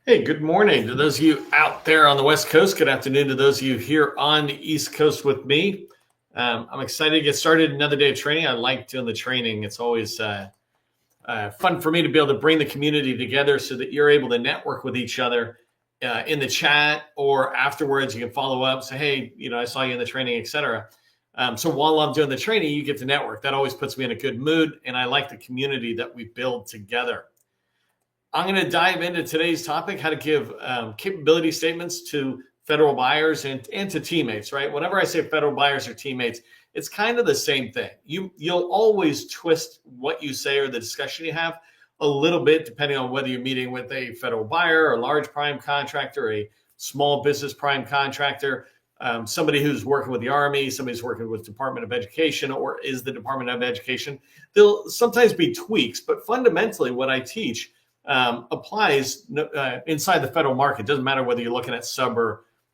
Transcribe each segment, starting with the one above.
Hey, good morning to those of you out there on the West Coast. Good afternoon to those of you here on the East Coast with me. I'm excited to get started. Another day of training. I like doing the training. It's always fun for me to be able to bring the community together so that you're able to network with each other in the chat or afterwards. You can follow up, say, hey, I saw you in the training, etc. So while I'm doing the training, you get to network. That always puts me in a good mood, and I like the community that we build together. I'm going to dive into today's topic, how to give capability statements to federal buyers and to teammates, right? Whenever I say federal buyers or teammates, it's kind of the same thing. You'll always twist what you say or the discussion you have a little bit, depending on whether you're meeting with a federal buyer, a large prime contractor, a small business prime contractor, somebody who's working with the Army, somebody who's working with Department of Education, or is the Department of Education. There'll sometimes be tweaks, but fundamentally what I teach applies inside the federal market. It doesn't matter whether you're looking at sub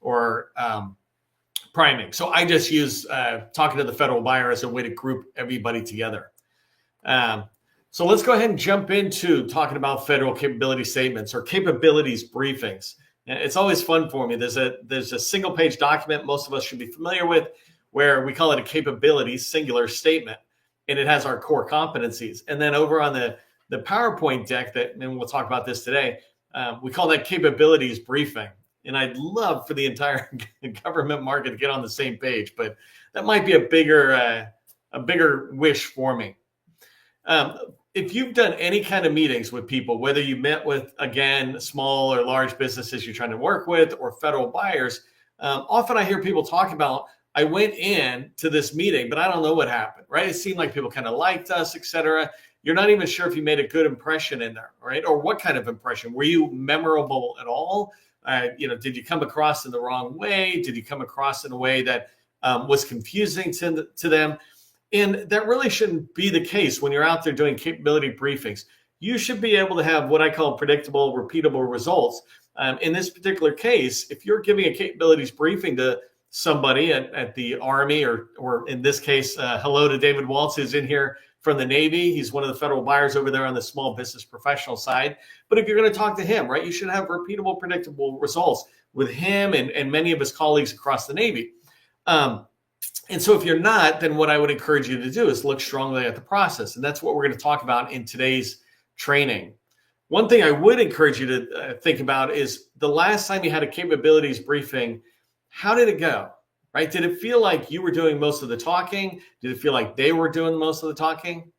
or priming. So I just use talking to the federal buyer as a way to group everybody together. So let's go ahead and jump into talking about federal capability statements or capabilities briefings. It's always fun for me. There's a single page document most of us should be familiar with where we call it a capabilities singular statement, and it has our core competencies. And then over on the PowerPoint deck and we'll talk about this today, we call that capabilities briefing. And I'd love for the entire government market to get on the same page, but that might be a bigger wish for me. If you've done any kind of meetings with people, whether you met with, again, small or large businesses you're trying to work with or federal buyers, often I hear people talk about, I went in to this meeting, but I don't know what happened, right? It seemed like people kind of liked us, et cetera. You're not even sure if you made a good impression in there, right? Or what kind of impression? Were you memorable at all? Did you come across in the wrong way? Did you come across in a way that was confusing to them? And that really shouldn't be the case when you're out there doing capability briefings. You should be able to have what I call predictable, repeatable results. In this particular case, if you're giving a capabilities briefing to somebody at the Army, or in this case, hello to David Waltz, who's in here from the Navy. He's one of the federal buyers over there on the small business professional side. But if you're going to talk to him, right, you should have repeatable, predictable results with him and many of his colleagues across the Navy. And so if you're not, then what I would encourage you to do is look strongly at the process. And that's what we're going to talk about in today's training. One thing I would encourage you to think about is the last time you had a capabilities briefing, how did it go? Right? Did it feel like you were doing most of the talking? Did it feel like they were doing most of the talking?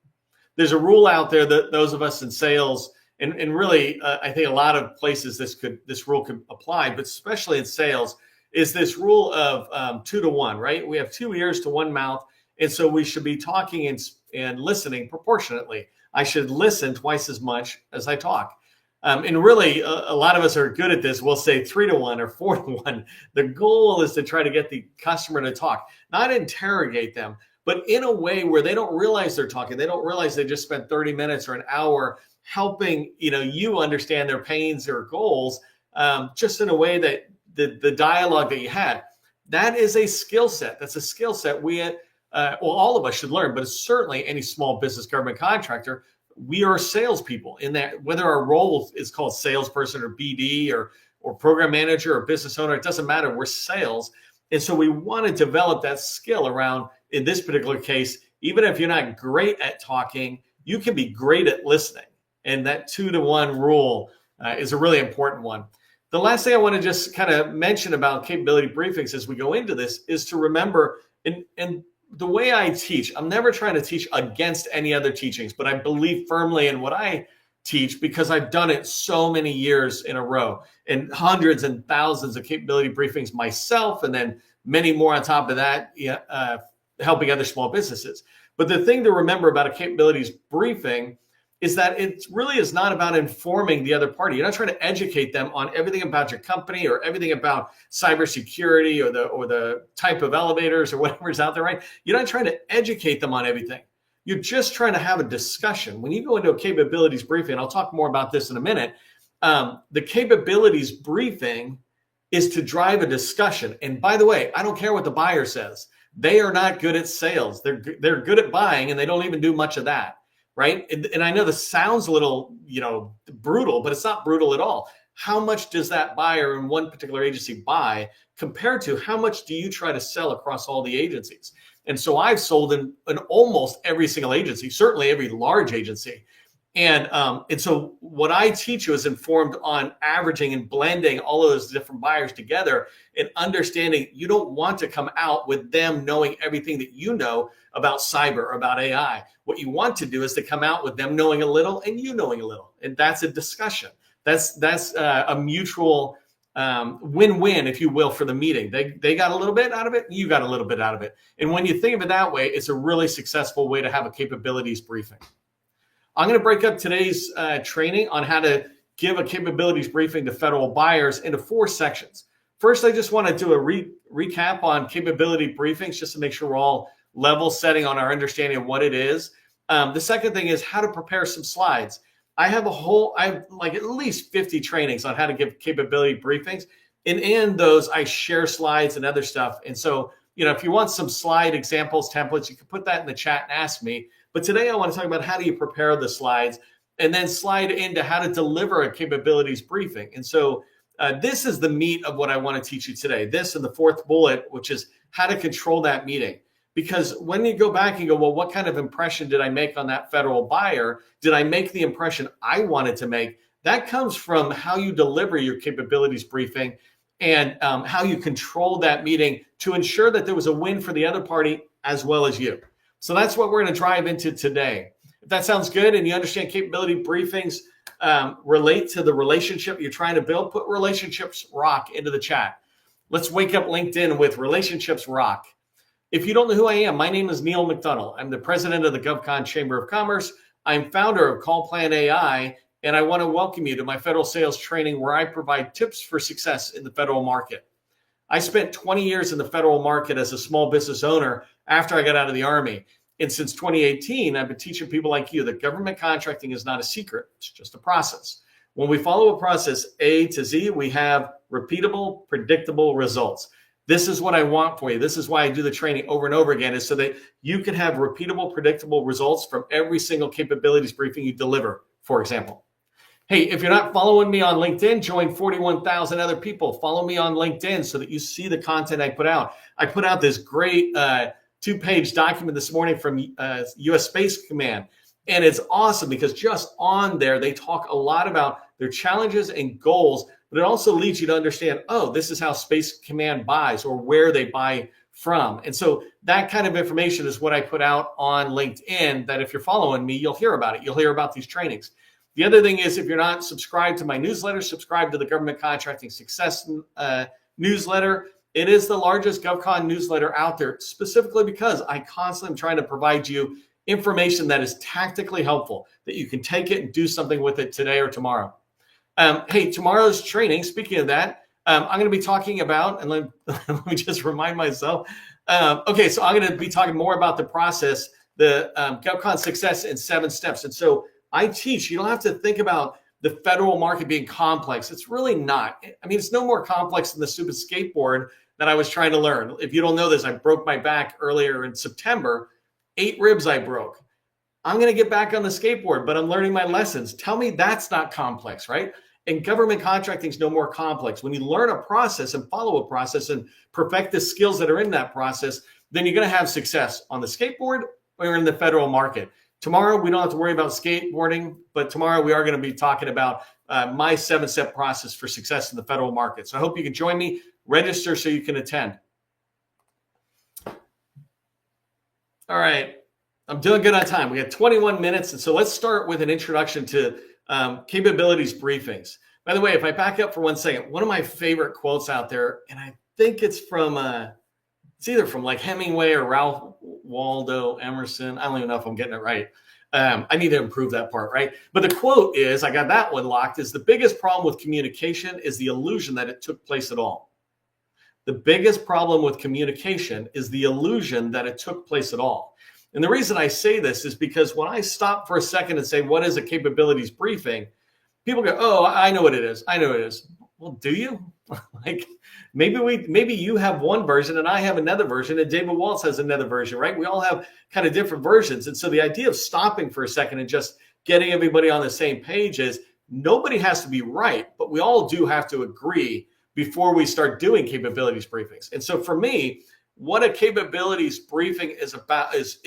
There's a rule out there that those of us in sales, and really, I think a lot of places this rule could apply, but especially in sales, is this rule of 2 to 1, right? We have 2 ears to 1 mouth, and so we should be talking and listening proportionately. I should listen twice as much as I talk. And really, a lot of us are good at this. We'll say 3 to 1 or 4 to 1. The goal is to try to get the customer to talk, not interrogate them, but in a way where they don't realize they're talking. They don't realize they just spent 30 minutes or an hour helping you understand their pains or goals, just in a way that the dialogue that you had. That is a skill set. That's a skill set all of us should learn, but it's certainly any small business government contractor. We are salespeople in that, whether our role is called salesperson or BD or program manager or business owner, it doesn't matter. We're sales. And so we want to develop that skill around, in this particular case, even if you're not great at talking, you can be great at listening. And that 2 to 1 rule is a really important one. The last thing I want to just kind of mention about capability briefings as we go into this is to remember, and the way I teach, I'm never trying to teach against any other teachings, but I believe firmly in what I teach because I've done it so many years in a row and hundreds and thousands of capability briefings myself, and then many more on top of that, helping other small businesses. But the thing to remember about a capabilities briefing is that it really is not about informing the other party. You're not trying to educate them on everything about your company or everything about cybersecurity or the type of elevators or whatever is out there, right? You're not trying to educate them on everything. You're just trying to have a discussion. When you go into a capabilities briefing, I'll talk more about this in a minute, the capabilities briefing is to drive a discussion. And by the way, I don't care what the buyer says. They are not good at sales. They're good at buying, and they don't even do much of that. Right. And I know this sounds a little, brutal, but it's not brutal at all. how much does that buyer in one particular agency buy compared to how much do you try to sell across all the agencies? And so I've sold in almost every single agency, certainly every large agency. And so what I teach you is informed on averaging and blending all of those different buyers together and understanding you don't want to come out with them knowing everything that you know about cyber, about AI. What you want to do is to come out with them knowing a little and you knowing a little. And that's a discussion. That's a mutual win-win, if you will, for the meeting. They got a little bit out of it, and you got a little bit out of it. And when you think of it that way, it's a really successful way to have a capabilities briefing. I'm going to break up today's training on how to give a capabilities briefing to federal buyers into 4 sections. First, I just want to do a recap on capability briefings just to make sure we're all level setting on our understanding of what it is. The second thing is how to prepare some slides. I have like at least 50 trainings on how to give capability briefings. And in those, I share slides and other stuff. And so, if you want some slide examples, templates, you can put that in the chat and ask me. But today I want to talk about how do you prepare the slides and then slide into how to deliver a capabilities briefing. And so this is the meat of what I want to teach you today. This and the 4th bullet, which is how to control that meeting. Because when you go back and go, well, what kind of impression did I make on that federal buyer? Did I make the impression I wanted to make? That comes from how you deliver your capabilities briefing and how you control that meeting to ensure that there was a win for the other party as well as you. So that's what we're going to drive into today. If that sounds good and you understand capability briefings relate to the relationship you're trying to build, put relationships rock into the chat. Let's wake up LinkedIn with relationships rock. If you don't know who I am, my name is Neil McDonald. I'm the president of the GovCon Chamber of Commerce. I'm founder of CallPlan AI, and I want to welcome you to my federal sales training where I provide tips for success in the federal market. I spent 20 years in the federal market as a small business owner after I got out of the Army. And since 2018, I've been teaching people like you that government contracting is not a secret. It's just a process. When we follow a process A to Z, we have repeatable, predictable results. This is what I want for you. This is why I do the training over and over again, is so that you can have repeatable, predictable results from every single capabilities briefing you deliver, for example. Hey, if you're not following me on LinkedIn, join 41,000 other people. Follow me on LinkedIn so that you see the content I put out. I put out this great 2-page document this morning from U.S. Space Command. And it's awesome because just on there, they talk a lot about their challenges and goals, but it also leads you to understand, oh, this is how Space Command buys or where they buy from. And so that kind of information is what I put out on LinkedIn that if you're following me, you'll hear about it. You'll hear about these trainings. The other thing is if you're not subscribed to my newsletter, subscribe to the Government Contracting Success newsletter. It is the largest GovCon newsletter out there, specifically because I constantly am trying to provide you information that is tactically helpful, that you can take it and do something with it today or tomorrow. Hey, tomorrow's training, speaking of that, I'm going to be talking about, and let me just remind myself. Okay, so I'm going to be talking more about the process, the GovCon Success in 7 steps. And so I teach, you don't have to think about the federal market being complex. It's really not. I mean, it's no more complex than the stupid skateboard that I was trying to learn. If you don't know this, I broke my back earlier in September. 8 ribs I broke. I'm going to get back on the skateboard, but I'm learning my lessons. Tell me that's not complex, right? And government contracting is no more complex. When you learn a process and follow a process and perfect the skills that are in that process, then you're going to have success on the skateboard or in the federal market. Tomorrow, we don't have to worry about skateboarding, but tomorrow we are going to be talking about my 7-step process for success in the federal market. So I hope you can join me. Register so you can attend. All right. I'm doing good on time. We got 21 minutes. And so let's start with an introduction to capabilities briefings. By the way, if I back up for 1 second, one of my favorite quotes out there, and I think it's from, it's either from like Hemingway or Ralph Waldo Emerson. I don't even know if I'm getting it right. I need to improve that part, right? But the quote is, I got that one locked, is the biggest problem with communication is the illusion that it took place at all. The biggest problem with communication is the illusion that it took place at all. And the reason I say this is because when I stop for a second and say, what is a capabilities briefing? People go, oh, I know what it is. I know what it is. Well, do you? Like maybe you have one version and I have another version and David Waltz has another version, right? We all have kind of different versions. And so the idea of stopping for a second and just getting everybody on the same page is nobody has to be right, but we all do have to agree before we start doing capabilities briefings. And so for me, what a capabilities briefing is about is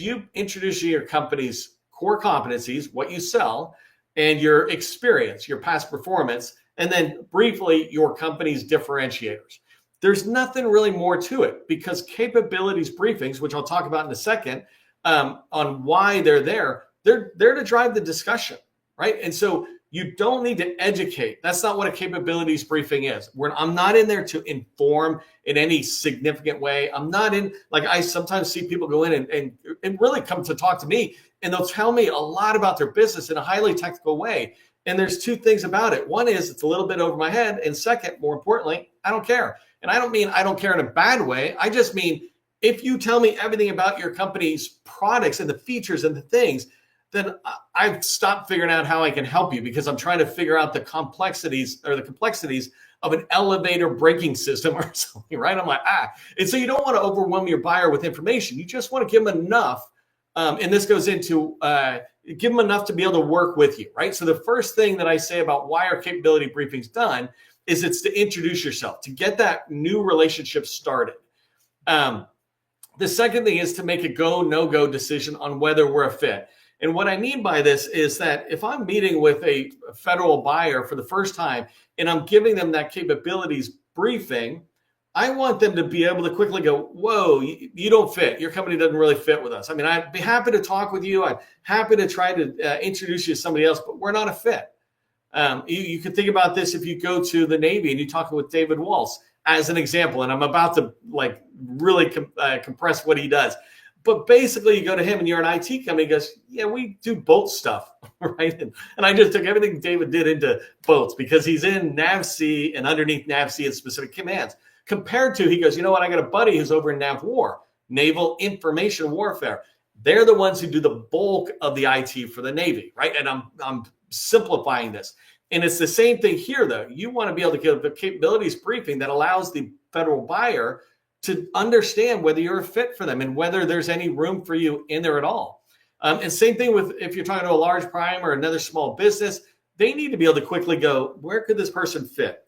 you introducing your company's core competencies, what you sell, and your experience, your past performance, and then briefly your company's differentiators. There's nothing really more to it, because capabilities briefings, which I'll talk about in a second, on why they're there to drive the discussion, right? And so you don't need to educate. That's not what a capabilities briefing is. I'm not in there to inform in any significant way. I'm not in, like, I sometimes see people go in and really come to talk to me, and they'll tell me a lot about their business in a highly technical way. And there's two things about it. One is it's a little bit over my head. And second, more importantly, I don't care. And I don't mean I don't care in a bad way. I just mean, if you tell me everything about your company's products and the features and the things, then I've stopped figuring out how I can help you, because I'm trying to figure out the complexities of an elevator braking system or something, right? I'm like, And so you don't want to overwhelm your buyer with information. You just want to give them enough. And this goes into give them enough to be able to work with you, right? So the first thing that I say about why are capability briefings done is it's to introduce yourself, to get that new relationship started. The second thing is to make a go, no-go decision on whether we're a fit. And what I mean by this is that if I'm meeting with a federal buyer for the first time and I'm giving them that capabilities briefing, I want them to be able to quickly go, whoa, you don't fit. Your company doesn't really fit with us. I mean, I'd be happy to talk with you. I'm happy to try to introduce you to somebody else, but we're not a fit. You can think about this if you go to the Navy and you talk with David Walsh as an example, and I'm about to really compress what he does. But basically, you go to him and you're an IT company. He goes, yeah, we do boat stuff, right? And I just took everything David did into boats, because he's in NAVSEA and underneath NAVSEA and specific commands. Compared to, he goes, you know what? I got a buddy who's over in NAVWAR, Naval Information Warfare. They're the ones who do the bulk of the IT for the Navy, right? And I'm simplifying this. And it's the same thing here, though. You want to be able to give a capabilities briefing that allows the federal buyer to understand whether you're a fit for them and whether there's any room for you in there at all. And same thing with if you're talking to a large prime or another small business, they need to be able to quickly go, where could this person fit?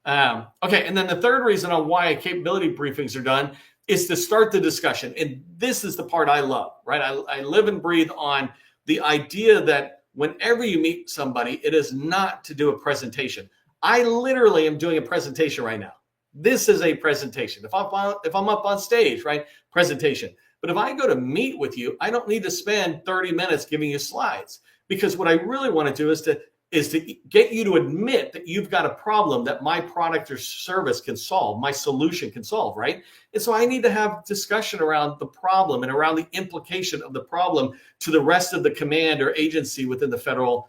Okay, and then the third reason on why capability briefings are done is to start the discussion. And this is the part I love, right? I live and breathe on the idea that whenever you meet somebody, it is not to do a presentation. I literally am doing a presentation right now. This is a presentation. If I'm up on stage, right? Presentation. But if I go to meet with you, I don't need to spend 30 minutes giving you slides, because what I really want to do is to get you to admit that you've got a problem that my product or service can solve, my solution can solve, right? And so I need to have discussion around the problem and around the implication of the problem to the rest of the command or agency within the federal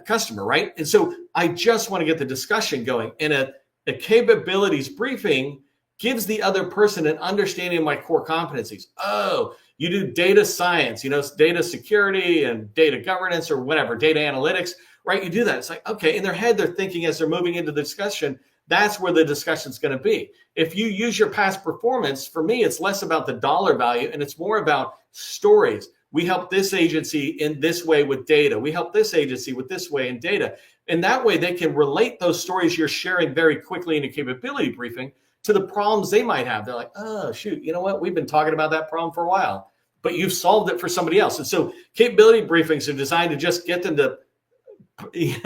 customer, right? And so I just want to get the discussion going. And a capabilities briefing gives the other person an understanding of my core competencies. Oh, you do data science, data security and data governance or whatever, data analytics, right? You do that. It's like, okay, in their head, they're thinking as they're moving into the discussion, that's where the discussion's going to be. If you use your past performance, for me, it's less about the dollar value and it's more about stories. We help this agency in this way with data. We help this agency with this way in data. And that way they can relate those stories you're sharing very quickly in a capability briefing to the problems they might have. They're like, oh, shoot, you know what? We've been talking about that problem for a while, but you've solved it for somebody else. And so capability briefings are designed to just get them to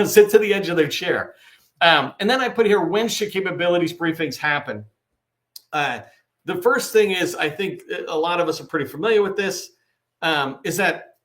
sit to the edge of their chair. And then I put here, when should capabilities briefings happen? The first thing is, I think a lot of us are pretty familiar with this, is that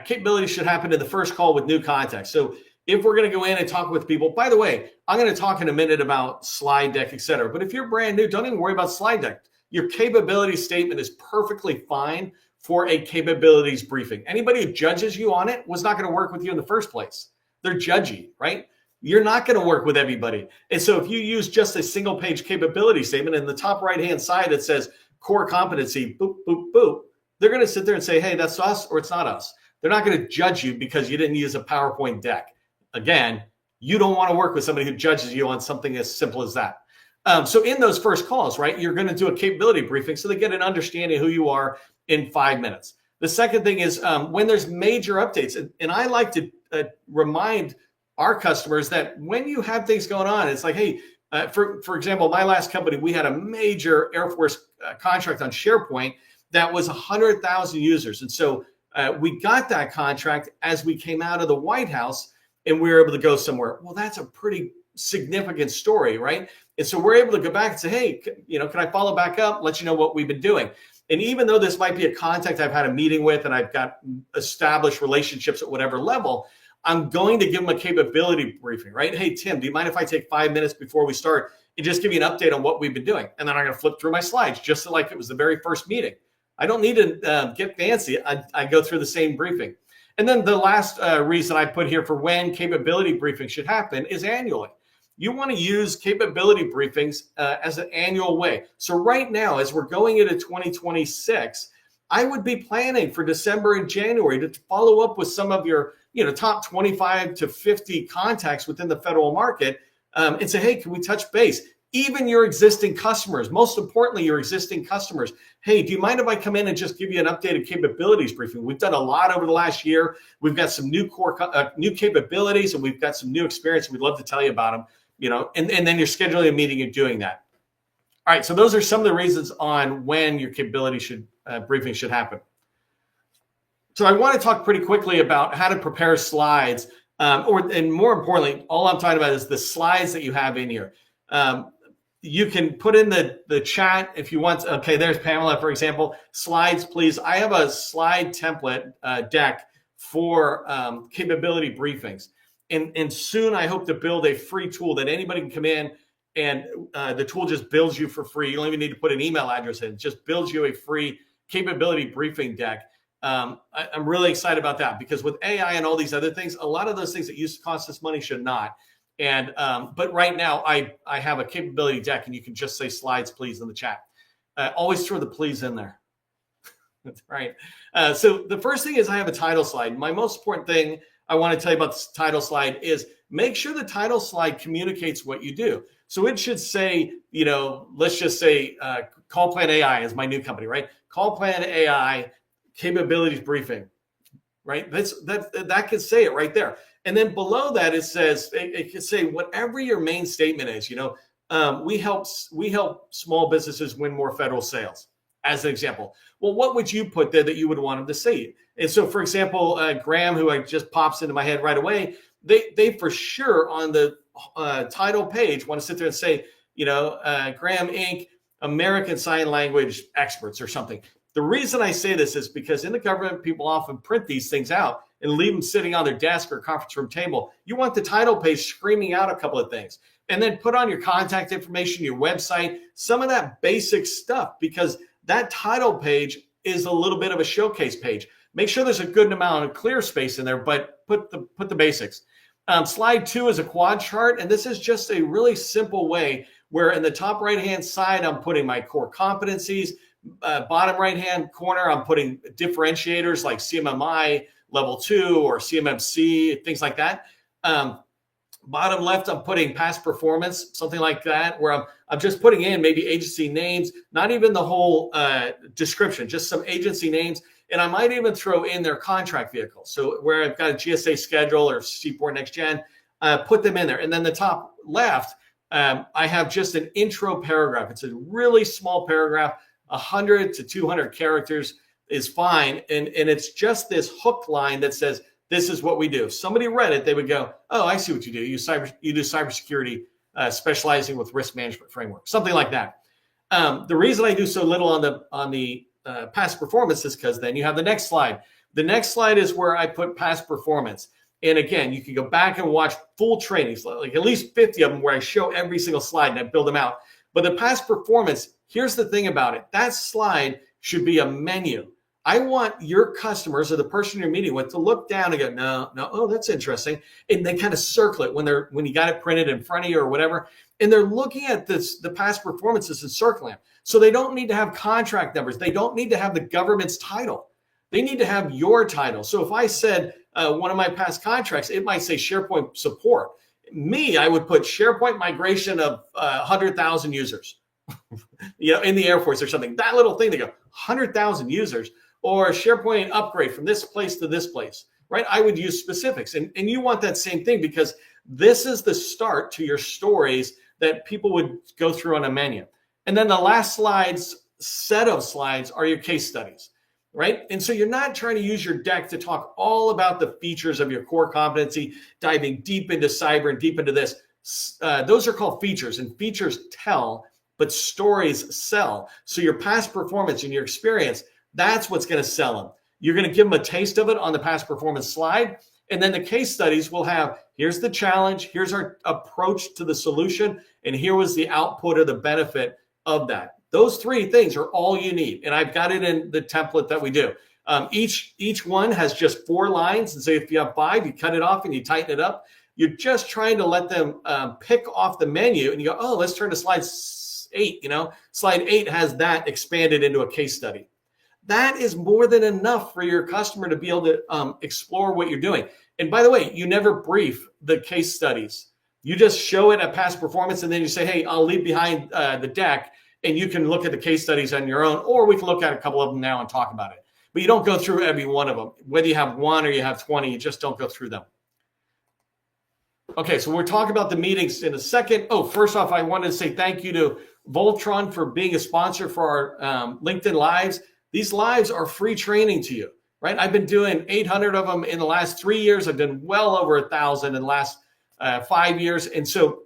capabilities should happen in the first call with new context. So if we're going to go in and talk with people, by the way, I'm going to talk in a minute about slide deck, et cetera. But if you're brand new, don't even worry about slide deck. Your capability statement is perfectly fine for a capabilities briefing. Anybody who judges you on it was not going to work with you in the first place. They're judgy, right? You're not going to work with everybody. And so if you use just a single page capability statement, in the top right-hand side, it says core competency, boop, boop, boop. They're going to sit there and say, hey, that's us or it's not us. They're not going to judge you because you didn't use a PowerPoint deck. Again, you don't want to work with somebody who judges you on something as simple as that. So in those first calls, right, you're going to do a capability briefing so they get an understanding of who you are in 5 minutes. The second thing is when there's major updates, and I like to remind our customers that when you have things going on, it's like, hey, for example, my last company, we had a major Air Force contract on SharePoint that was 100,000 users. And so we got that contract as we came out of the White House and we were able to go somewhere. Well, that's a pretty significant story, right? And so we're able to go back and say, hey, can I follow back up, let you know what we've been doing? And even though this might be a contact I've had a meeting with and I've got established relationships at whatever level, I'm going to give them a capability briefing, right? Hey, Tim, do you mind if I take 5 minutes before we start and just give you an update on what we've been doing? And then I'm going to flip through my slides just like it was the very first meeting. I don't need to get fancy. I go through the same briefing. And then the last reason I put here for when capability briefing should happen is annually. You want to use capability briefings as an annual way. So right now, as we're going into 2026, I would be planning for December and January to follow up with some of your top 25 to 50 contacts within the federal market and say, hey, can we touch base? Even your existing customers, most importantly, your existing customers. Hey, do you mind if I come in and just give you an updated capabilities briefing? We've done a lot over the last year. We've got some new new capabilities and we've got some new experience. We'd love to tell you about them, and then you're scheduling a meeting and doing that. All right, so those are some of the reasons on when your capability briefing should happen. So I want to talk pretty quickly about how to prepare slides, and more importantly, all I'm talking about is the slides that you have in here. You can put in the chat if you want. Okay, there's Pamela, for example. Slides, please. I have a slide template deck for capability briefings. And soon I hope to build a free tool that anybody can come in and the tool just builds you for free. You don't even need to put an email address in. It just builds you a free capability briefing deck. I'm really excited about that because with AI and all these other things, a lot of those things that used to cost us money should not. And but right now I have a capability deck and you can just say slides, please, in the chat. Always throw the please in there. That's right. So the first thing is I have a title slide. My most important thing I want to tell you about this title slide is make sure the title slide communicates what you do. So it should say, let's just say CallPlan AI is my new company, right? CallPlan AI capabilities briefing, right? That could say it right there. And then below that, it says, it could say whatever your main statement is, we help small businesses win more federal sales, as an example. Well, what would you put there that you would want them to say? And so, for example, Graham, who just pops into my head right away, they for sure on the title page want to sit there and say, Graham Inc., American Sign Language Experts or something. The reason I say this is because in the government, people often print these things out and leave them sitting on their desk or conference room table. You want the title page screaming out a couple of things and then put on your contact information, your website, some of that basic stuff, because that title page is a little bit of a showcase page. Make sure there's a good amount of clear space in there, but put the basics. Slide 2 is a quad chart, and this is just a really simple way where in the top right-hand side, I'm putting my core competencies. Bottom right-hand corner, I'm putting differentiators like CMMI level 2 or CMMC, things like that. Bottom left, I'm putting past performance, something like that, where I'm just putting in maybe agency names, not even the whole description, just some agency names. And I might even throw in their contract vehicle. So where I've got a GSA schedule or Seaport Next Gen, put them in there. And then the top left, I have just an intro paragraph. It's a really small paragraph, 100 to 200 characters is fine. And it's just this hook line that says, this is what we do. If somebody read it, they would go, oh, I see what you do. You do cybersecurity, specializing with risk management framework, something like that. The reason I do so little on the past performance is because then you have the next slide. The next slide is where I put past performance. And again, you can go back and watch full trainings, like at least 50 of them where I show every single slide and I build them out. But the past performance, here's the thing about it. That slide should be a menu. I want your customers or the person you're meeting with to look down and go, no, oh, that's interesting. And they kind of circle it when you got it printed in front of you or whatever. And they're looking at the past performances and circling them. So they don't need to have contract numbers. They don't need to have the government's title. They need to have your title. So if I said one of my past contracts, it might say SharePoint support. Me, I would put SharePoint migration of 100,000 users, in the Air Force or something. That little thing, they go 100,000 users. Or SharePoint upgrade from this place to this place, right? I would use specifics. And you want that same thing because this is the start to your stories that people would go through on a menu. And then the last set of slides are your case studies, right? And so you're not trying to use your deck to talk all about the features of your core competency, diving deep into cyber and deep into this. Those are called features, and features tell, but stories sell. So your past performance and your experience, that's what's going to sell them. You're going to give them a taste of it on the past performance slide. And then the case studies will have, here's the challenge, here's our approach to the solution, and here was the output or the benefit of that. Those three things are all you need. And I've got it in the template that we do. Each one has just 4 lines. And so if you have 5, you cut it off and you tighten it up. You're just trying to let them pick off the menu and you go, oh, let's turn to slide 8. Slide 8 has that expanded into a case study. That is more than enough for your customer to be able to explore what you're doing. And by the way, you never brief the case studies. You just show it at past performance and then you say, hey, I'll leave behind the deck and you can look at the case studies on your own, or we can look at a couple of them now and talk about it. But you don't go through every one of them. Whether you have 1 or you have 20, you just don't go through them. Okay, so we're talking about the meetings in a second. Oh, first off, I wanted to say thank you to Voltron for being a sponsor for our LinkedIn Lives. These lives are free training to you, right? I've been doing 800 of them in the last 3 years. I've done well over 1,000 in the last 5 years. And so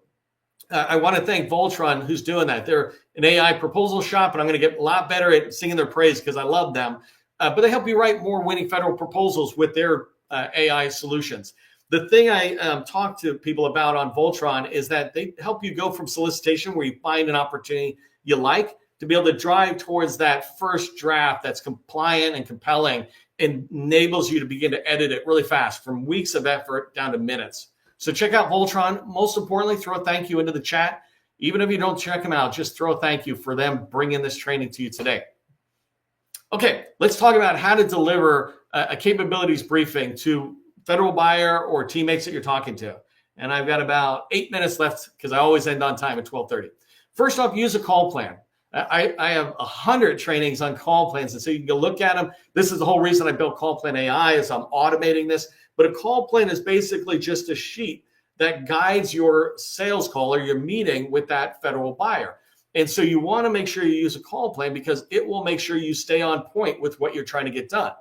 I want to thank Voltron who's doing that. They're an AI proposal shop, and I'm going to get a lot better at singing their praise because I love them. But they help you write more winning federal proposals with their AI solutions. The thing I talk to people about on Voltron is that they help you go from solicitation where you find an opportunity you like to be able to drive towards that first draft that's compliant and compelling and enables you to begin to edit it really fast from weeks of effort down to minutes. So check out Voltron. Most importantly, throw a thank you into the chat. Even if you don't check them out, just throw a thank you for them bringing this training to you today. Okay, let's talk about how to deliver a capabilities briefing to federal buyer or teammates that you're talking to. And I've got about 8 minutes left because I always end on time at 12:30. First off, use a call plan. I have 100 trainings on call plans, and so you can go look at them. This is the whole reason I built Call Plan AI is I'm automating this. But a call plan is basically just a sheet that guides your sales call or your meeting with that federal buyer. And so you want to make sure you use a call plan because it will make sure you stay on point with what you're trying to get done.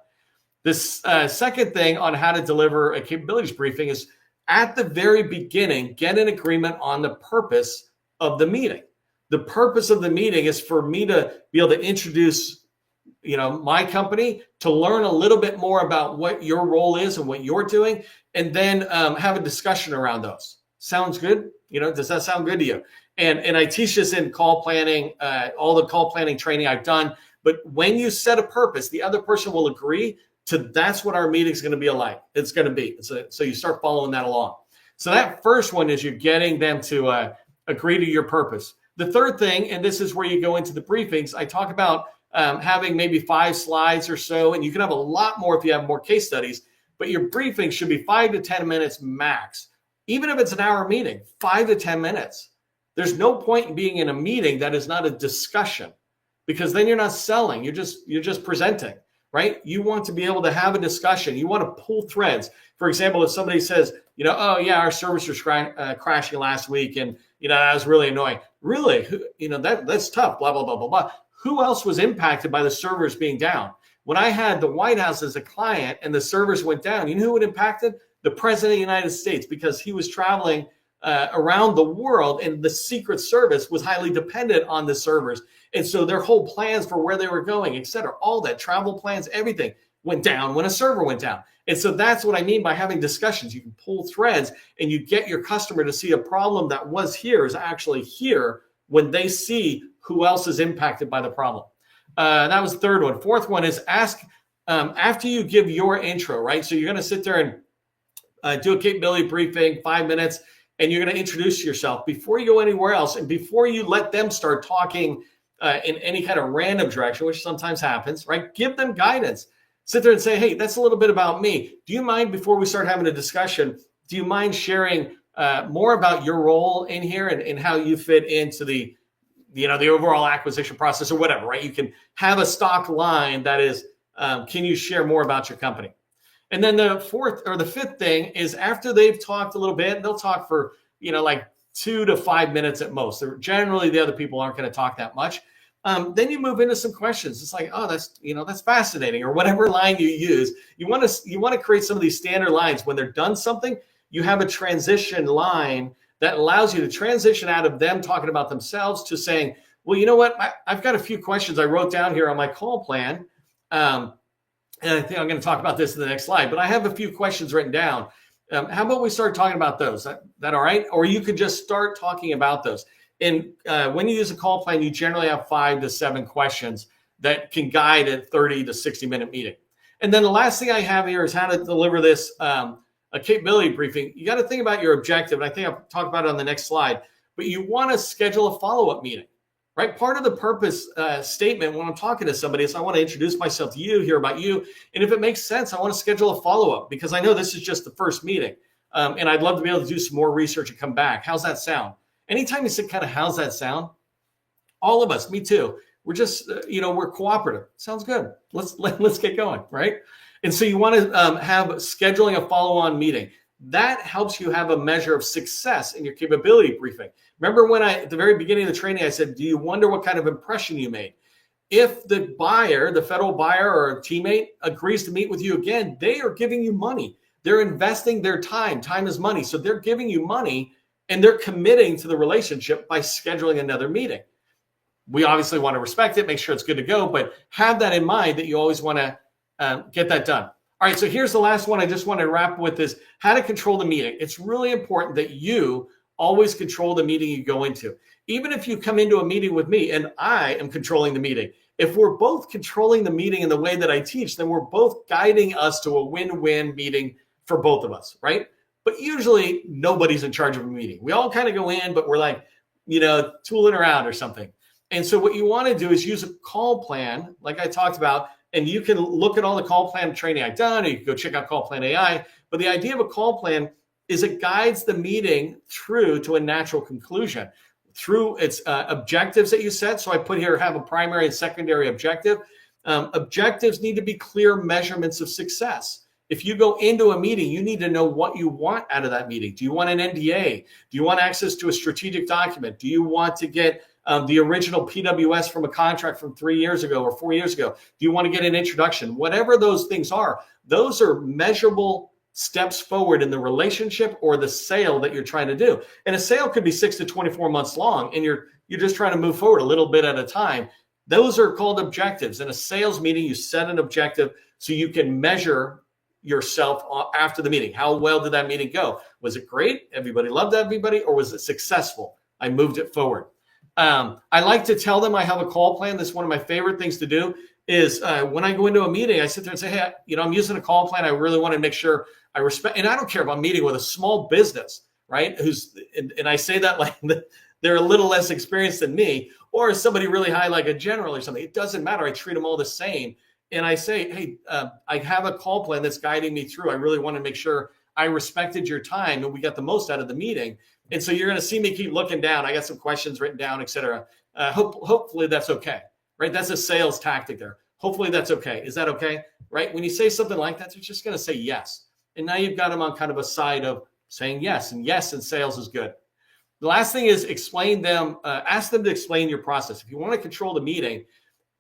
This second thing on how to deliver a capabilities briefing is at the very beginning, get an agreement on the purpose of the meeting. The purpose of the meeting is for me to be able to introduce my company, to learn a little bit more about what your role is and what you're doing, and then have a discussion around those. Sounds good? Does that sound good to you? And I teach this in call planning, all the call planning training I've done. But when you set a purpose, the other person will agree to that's what our meeting is going to be like. It's going to be. So you start following that along. So that first one is you're getting them to agree to your purpose. The third thing, and this is where you go into the briefings, I talk about having maybe 5 slides or so, and you can have a lot more if you have more case studies, but your briefing should be 5 to 10 minutes max. Even if it's an hour meeting, 5 to 10 minutes. There's no point in being in a meeting that is not a discussion because then you're not selling, you're just presenting, right? You want to be able to have a discussion. You want to pull threads. For example, if somebody says, oh yeah, our servers were crashing last week and that was really annoying. Really? That's tough, blah, blah, blah, blah, blah. Who else was impacted by the servers being down? When I had the White House as a client and the servers went down, you know who it impacted? The President of the United States, because he was traveling around the world and the Secret Service was highly dependent on the servers. And so their whole plans for where they were going, et cetera, all that travel plans, everything went down when a server went down. And so that's what I mean by having discussions. You can pull threads and you get your customer to see a problem that was here is actually here when they see who else is impacted by the problem. That was the third one. Fourth one is ask after you give your intro, right? So you're going to sit there and do a capability briefing, 5 minutes, and you're going to introduce yourself before you go anywhere else. And before you let them start talking in any kind of random direction, which sometimes happens, right? Give them guidance. Sit there and say, hey, that's a little bit about me. Do you mind, before we start having a discussion, do you mind sharing more about your role in here and how you fit into the overall acquisition process or whatever, right? You can have a stock line that is, can you share more about your company? And then the fourth or the fifth thing is after they've talked a little bit, they'll talk for, like 2 to 5 minutes at most. Generally, the other people aren't going to talk that much. Then you move into some questions. It's like, oh, that's fascinating, or whatever line you use. You want to create some of these standard lines. When they're done something, you have a transition line that allows you to transition out of them talking about themselves to saying, well, you know what? I've got a few questions I wrote down here on my call plan. And I think I'm going to talk about this in the next slide, but I have a few questions written down. How about we start talking about those? That all right? Or you could just start talking about those. And when you use a call plan, you generally have 5 to 7 questions that can guide a 30 to 60 minute meeting. And then the last thing I have here is how to deliver this a capability briefing. You got to think about your objective. And I think I'll talk about it on the next slide, but you want to schedule a follow-up meeting, right? Part of the purpose statement when I'm talking to somebody is I want to introduce myself to you, hear about you. And if it makes sense, I want to schedule a follow-up because I know this is just the first meeting. And I'd love to be able to do some more research and come back. How's that sound? Anytime you say kind of, how's that sound? All of us, me too. We're just, we're cooperative. Sounds good. Let's get going, right? And so you want to have scheduling a follow-on meeting. That helps you have a measure of success in your capability briefing. Remember when at the very beginning of the training, I said, do you wonder what kind of impression you made? If the buyer, the federal buyer or a teammate agrees to meet with you again, they are giving you money. They're investing their time. Time is money. So they're giving you money and they're committing to the relationship by scheduling another meeting. We obviously want to respect it, make sure it's good to go, but have that in mind that you always want to get that done. All right, so here's the last one I just want to wrap with is how to control the meeting. It's really important that you always control the meeting you go into. Even if you come into a meeting with me and I am controlling the meeting, if we're both controlling the meeting in the way that I teach, then we're both guiding us to a win-win meeting for both of us, right? But usually nobody's in charge of a meeting. We all kind of go in, but we're like, tooling around or something. And so what you want to do is use a call plan, like I talked about, and you can look at all the call plan training I've done, or you can go check out Call Plan AI. But the idea of a call plan is it guides the meeting through to a natural conclusion through its objectives that you set. So I put here, have a primary and secondary objective. Objectives need to be clear measurements of success. If you go into a meeting, you need to know what you want out of that meeting. Do you want an NDA? Do you want access to a strategic document? Do you want to get the original PWS from a contract from 3 years ago or 4 years ago? Do you want to get an introduction? Whatever those things are, those are measurable steps forward in the relationship or the sale that you're trying to do. And a sale could be 6 to 24 months long, and you're just trying to move forward a little bit at a time. Those are called objectives. In a sales meeting, you set an objective so you can measure yourself after the meeting. How well did that meeting go? Was it great? Everybody loved everybody, or was it successful? I moved it forward. I like to tell them I have a call plan. That's one of my favorite things to do is when I go into a meeting, I sit there and say, hey, I'm using a call plan. I really want to make sure I respect, and I don't care if I'm meeting with a small business, right? And I say that like they're a little less experienced than me, or somebody really high, like a general or something. It doesn't matter. I treat them all the same. And I say, hey, I have a call plan that's guiding me through. I really want to make sure I respected your time and we got the most out of the meeting. And so you're going to see me keep looking down. I got some questions written down, et cetera. Hopefully that's okay, right? That's a sales tactic there. Hopefully that's okay. Is that okay, right? When you say something like that, they're just going to say yes. And now you've got them on kind of a side of saying yes. And yes in sales is good. The last thing is ask them to explain your process. If you want to control the meeting,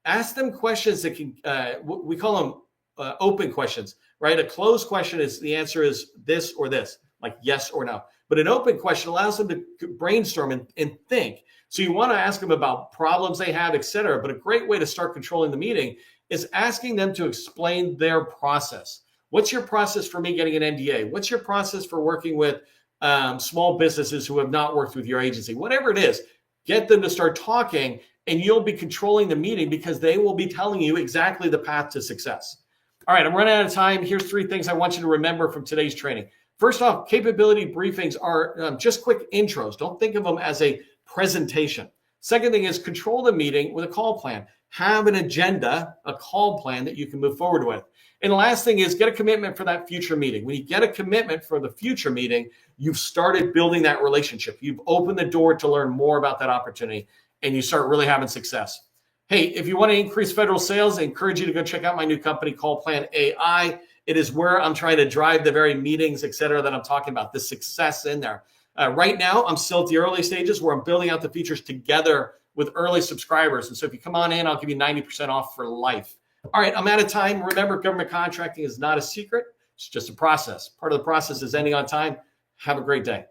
ask them questions that can, we call them open questions, right? A closed question is the answer is this or this, like yes or no. But an open question allows them to brainstorm and think. So you want to ask them about problems they have, et cetera. But a great way to start controlling the meeting is asking them to explain their process. What's your process for me getting an NDA? What's your process for working with small businesses who have not worked with your agency? Whatever it is, get them to start talking, and you'll be controlling the meeting because they will be telling you exactly the path to success. All right, I'm running out of time. Here's 3 things I want you to remember from today's training. First off, capability briefings are just quick intros. Don't think of them as a presentation. Second thing is control the meeting with a call plan. Have an agenda, a call plan that you can move forward with. And the last thing is get a commitment for that future meeting. When you get a commitment for the future meeting, you've started building that relationship. You've opened the door to learn more about that opportunity, and you start really having success. Hey, if you want to increase federal sales, I encourage you to go check out my new company, Call Plan AI. It is where I'm trying to drive the very meetings, et cetera, that I'm talking about, the success in there. Right now, I'm still at the early stages where I'm building out the features together with early subscribers. And so if you come on in, I'll give you 90% off for life. All right, I'm out of time. Remember, government contracting is not a secret. It's just a process. Part of the process is ending on time. Have a great day.